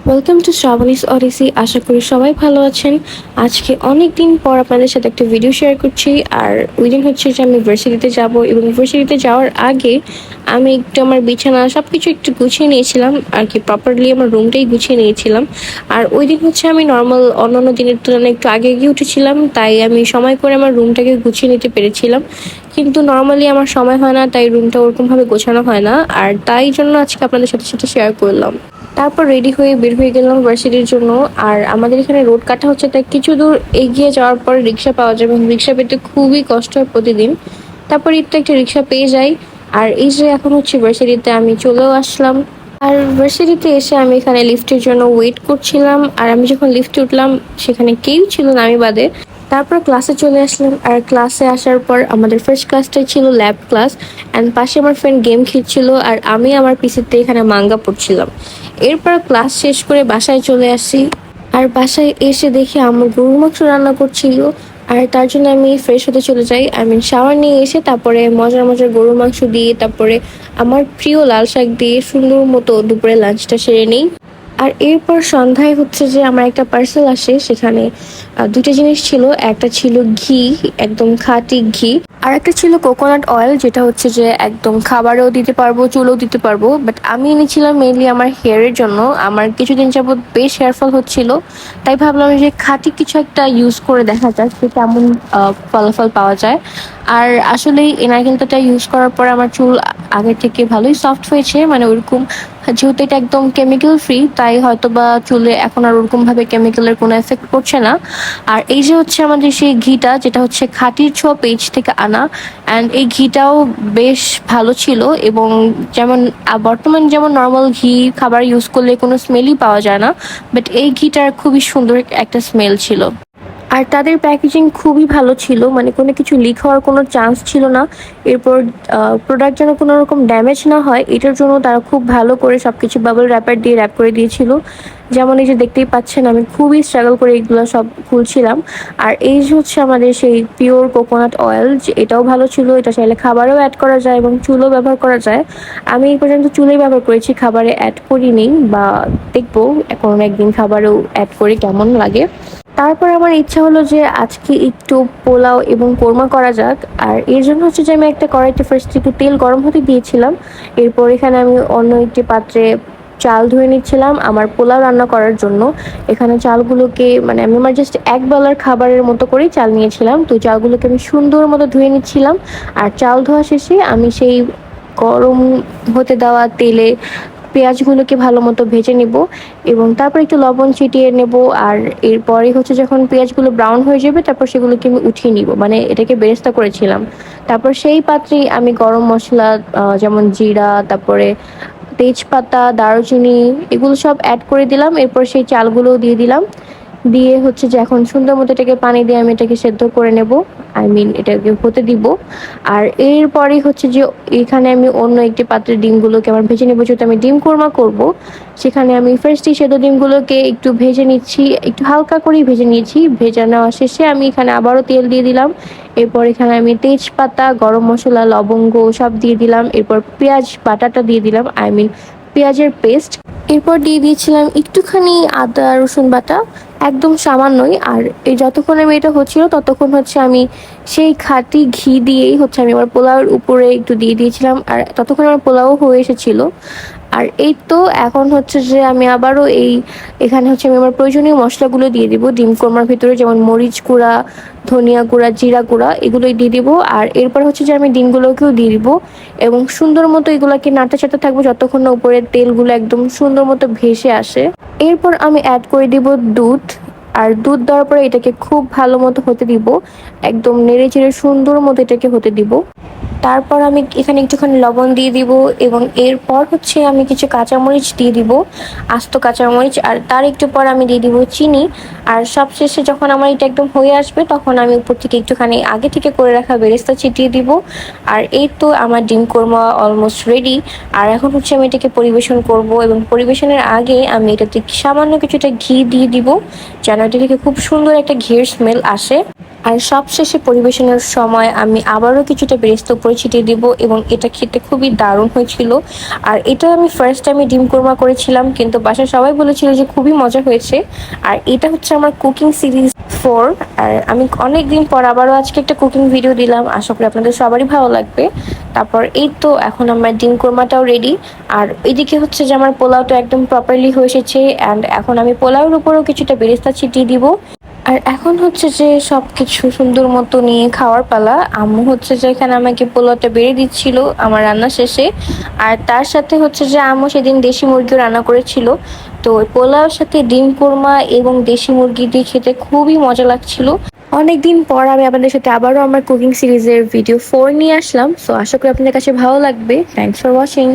Welcome to Shrabani's odyssey. আশা করি সবাই ভালো আছেন। আজকে অনেক দিন পর আপনাদের সাথে একটা ভিডিও শেয়ার করছি। আর ওই দিন হচ্ছে যে আমি ভার্সিটিতে যাব, এবং ভার্সিটিতে যাওয়ার আগে আমি একটু আমার বিছানা সব কিছু একটু গুছিয়ে নিয়েছিলাম আর কি, প্রপারলি আমার রুমটাই গুছিয়ে নিয়েছিলাম। আর ওই দিন হচ্ছে আমি নর্মাল অন্যান্য দিনের তুলনায় একটু আগে গিয়ে উঠেছিলাম, তাই আমি সময় করে আমার রুমটাকে গুছিয়ে নিতে পেরেছিলাম। কিন্তু নর্মালি আমার সময় হয় না, তাই রুমটা ওরকমভাবে গোছানো হয় না, আর তাই জন্য আজকে আপনাদের সাথে সাথে শেয়ার করলাম। তারপর রেডি হয়ে বের হয়ে গেলাম ভার্সিটির জন্য। আর আমাদের এখানে রোড কাটা হচ্ছে, তাই কিছু দূর এগিয়ে যাওয়ার পর রিক্সা পাওয়া যাবে, এবং রিক্সা পেতে খুবই কষ্ট হয় প্রতিদিন। তারপর একটু একটা রিক্সা পেয়ে যাই। আর এই যে এখন হচ্ছে ভার্সিটিতে আমি চলেও আসলাম। আর ভার্সিটিতে এসে আমি এখানে লিফটের জন্য ওয়েট করছিলাম। আর আমি যখন লিফটে উঠলাম, সেখানে কেউ ছিল না আমি বাদে। তারপর ক্লাসে চলে আসলাম। আর ক্লাসে আসার পর আমাদের ফার্স্ট ক্লাসটাই ছিল ল্যাব ক্লাস। অ্যান্ড পাশে আমার ফ্রেন্ড গেম খেলছিল, আর আমি আমার পিসিতে এখানে মাঙ্গা পড়ছিলাম। এরপর ক্লাস শেষ করে বাসায় চলে আসি। আর বাসায় এসে দেখি আমার গরুর মাংস রান্না করছিল। আর তার জন্য আমি ফ্রেশ হতে চলে যাই, শাওয়ার নিয়ে এসে তারপরে মজার মজার গরুর মাংস দিয়ে, তারপরে আমার প্রিয় লাল শাক দিয়ে সুন্দর মতো দুপুরে লাঞ্চটা সেরে নিই। আর এরপর সন্ধ্যায় হচ্ছে যে আমার একটা পার্সেল আসে, সেখানে দুটো জিনিস ছিল। একটা ছিল ঘি, একদম খাঁটি ঘি। আর একটা ছিল কোকোনাট অয়েল, যেটা হচ্ছে যে একদম খাবারেও দিতে পারবো, চুলেও দিতে পারবো। বাট আমি এনেছিলাম মেইনলি আমার হেয়ারের জন্য। আমার কিছুদিন যাবত বেশ হেয়ার ফল হচ্ছিল, তাই ভাবলাম যে খাঁটি কিছু একটা ইউজ করে দেখা যাক যে কেমন ফলাফল পাওয়া যায়। আর আসলে এই নারকেল তেলটা ইউজ করার পর আমার চুল আগের থেকে ভালোই সফট হয়েছে, মানে ওরকম, যেহেতু এটা একদম কেমিক্যাল ফ্রি, তাই হয়তো বা চুলে এখন আর ওরকম ভাবে কেমিক্যালের কোনো এফেক্ট করছে না। আর এই যে হচ্ছে আমাদের সেই ঘিটা, যেটা হচ্ছে খাঁটির ছোঁয়া পেজ থেকে আনা। অ্যান্ড এই ঘিটাও বেশ ভালো ছিল। এবং যেমন বর্তমান যেমন নর্মাল ঘি খাবার ইউজ করলে কোনো স্মেলই পাওয়া যায় না, বাট এই ঘিটার খুবই সুন্দর একটা স্মেল ছিল। আর তাদের প্যাকেজিং খুবই ভালো ছিল, মানে কোনো কিছু লিক হওয়ার কোনো চান্স ছিল না। এরপর প্রোডাক্ট যেন কোনো রকম ড্যামেজ না হয়, এটার জন্য তারা খুব ভালো করে সব কিছু বাবল র্যাপার দিয়ে র্যাপ করে দিয়েছিল। যেমন এই যে দেখতেই পাচ্ছেন, আমি খুবই স্ট্রাগল করে এগুলো সব খুলছিলাম। আর এই যে হচ্ছে আমাদের সেই পিওর কোকোনাট অয়েল, যে এটাও ভালো ছিল। এটা চাইলে খাবারেও অ্যাড করা যায় এবং চুলও ব্যবহার করা যায়। আমি এই পর্যন্ত চুলেই ব্যবহার করেছি, খাবারে অ্যাড করিনি, বা দেখবো এখন একদিন খাবারেও অ্যাড করে কেমন লাগে। তারপর আমার ইচ্ছা হলো যে আজকে একটু পোলাও এবং কোরমা করা যাক। আর এর জন্য হচ্ছে যে আমি একটা কড়াইতে ফার্স্ট একটু তেল গরম হতে দিয়েছিলাম। এরপর এখানে আমি অন্য একটি পাত্রে চাল ধুয়ে নিচ্ছিলাম আমার পোলাও রান্না করার জন্য। এখানে চালগুলোকে, মানে আমি আমার জাস্ট এক বেলার খাবারের মতো করেই চাল নিয়েছিলাম, তো চালগুলোকে আমি সুন্দর মতো ধুয়ে নিচ্ছিলাম। আর চাল ধোয়া শেষে আমি সেই গরম হতে দেওয়া তেলে পেঁয়াজগুলোকে ভালো মতো ভেজে নেব, এবং তারপর একটু লবণ ছিটিয়ে নেব। আর এরপরে হচ্ছে যখন পেঁয়াজগুলো ব্রাউন হয়ে যাবে, তারপর সেগুলোকে আমি উঠিয়ে নিব, মানে এটাকে বেরেস্তা করেছিলাম। তারপর সেই পাত্রেই আমি গরম মশলা, যেমন জিরা, তারপরে তেজপাতা, দারুচিনি, এগুলো সব অ্যাড করে দিলাম। এরপর সেই চালগুলোও দিয়ে দিলাম। দিয়ে হচ্ছে যে এখন সুন্দর মতো এটাকে পানি দিয়ে আমি এটাকে সেদ্ধ করে নেব, এটাকে হতে দিব। আর এরপরে হচ্ছে যে এখানে আমি অন্য একটি পাত্রে ডিমগুলোকে আমার ভেজে নেবো, যেহেতু আমি ডিম কোরমা করব। সেখানে আমি ফার্স্টে সেদ্ধ ডিমগুলোকে একটু ভেজে নিচ্ছি, একটু হালকা করেই ভেজে নিয়েছি। ভেজে নেওয়া শেষে আমি এখানে আবারও তেল দিয়ে দিলাম। এরপর এখানে আমি তেজপাতা, গরম মশলা, লবঙ্গ সব দিয়ে দিলাম। এরপর পেঁয়াজ বাটাটা দিয়ে দিলাম, পেঁয়াজের পেস্ট। এরপর দিয়ে দিয়েছিলাম একটুখানি আদা রসুন বাটা, একদম সামান্যই। আর এই যতক্ষণ আমি এটা হচ্ছিল, ততক্ষণ হচ্ছে আমি সেই খাঁটি ঘি দিয়েই হচ্ছে আমি আমার পোলাওর উপরে একটু দিয়ে দিয়েছিলাম। আর ততক্ষণ আমার পোলাও হয়ে এসেছিল। আর এই তো এখন হচ্ছে যে আমি আবারও এখানে হচ্ছে আমি আমার প্রয়োজনীয় মশলাগুলো দিয়ে দিব ডিম কোরমার ভিতরে, যেমন মরিচ গুঁড়া, ধনিয়া গুঁড়া, জিরা গুঁড়া, এগুলোই দিয়ে দিব। আর এরপর হচ্ছে যে আমি ডিমগুলোকেও দিয়ে দিব, এবং সুন্দর মতো এগুলাকে নাড়তে থাকবো যতক্ষণ না উপরে তেলগুলো একদম সুন্দর মতো ভেসে আসে। এরপর আমি অ্যাড করে দিব দুধ। আর দুধ দেওয়ার পরে এটাকে খুব ভালো মতো হতে দিব, একদম নেড়ে চেড়ে সুন্দর মতো এটাকে হতে দিব। তারপর আমি এখানে একটুখানি লবণ দিয়ে দিব, এবং এরপর হচ্ছে আমি কিছু কাঁচামরিচ দিয়ে দিব, আস্ত কাঁচামরিচ। আর তার একটু পর আমি দিয়ে দিব চিনি। আর সবশেষে যখন আমার এটা একদম হয়ে আসবে, তখন আমি উপর থেকে একটুখানি আগে থেকে করে রাখা বেরেস্তা ছিটিয়ে দিব। আর এই তো আমার ডিম কোরমা অলমোস্ট রেডি। আর এখন হচ্ছে আমি এটাকে পরিবেশন করব, এবং পরিবেশনের আগে আমি এটাতে সামান্য কিছুটা ঘি দিয়ে দিব, যেন এটা থেকে খুব সুন্দর একটা ঘির স্মেল আসে। আর সবশেষে পরিবেশনের সময় আমি আবারও কিছুটা বেরেস্তা উপরে ছিটিয়ে দিব এবং এটা খেতে খুবই দারুণ হয়েছিল। আর এটা আমি ফার্স্ট টাইমে ডিম কোরমা করেছিলাম, কিন্তু বাসায় সবাই বলেছিল যে খুবই মজা হয়েছে। আর এটা হচ্ছে আমার কুকিং সিরিজ 4। আর আমি অনেক দিন পর আবারও আজকে একটা কুকিং ভিডিও দিলাম, আশা করি আপনাদের সবারই ভালো লাগবে। তারপর এই তো এখন আমার ডিম কোরমাটাও রেডি। আর এদিকে হচ্ছে যে আমার পোলাওটা একদম প্রপারলি হয়ে এসেছে, অ্যান্ড এখন আমি পোলাওর উপরেও কিছুটা বেরেস্তা ছিটিয়ে দিব। আর এখন হচ্ছে যে সবকিছু সুন্দর মতো নিয়ে খাওয়ার পালা। আম্মু হচ্ছে যে এখানে আমাকে পোলাওটা বেড়ে দিচ্ছিল আমার রান্না শেষে। আর তার সাথে হচ্ছে যে আম্মু সেদিন দেশি মুরগিও রান্না করেছিল। তো ওই পোলাওর সাথে ডিম কোরমা এবং দেশি মুরগি দিয়ে খেতে খুবই মজা লাগছিল। অনেকদিন পর আমি আপনাদের সাথে আবারও আমার কুকিং সিরিজের ভিডিও 4 নিয়ে আসলাম। সো আশা করি আপনাদের কাছে ভালো লাগবে। Thanks for watching.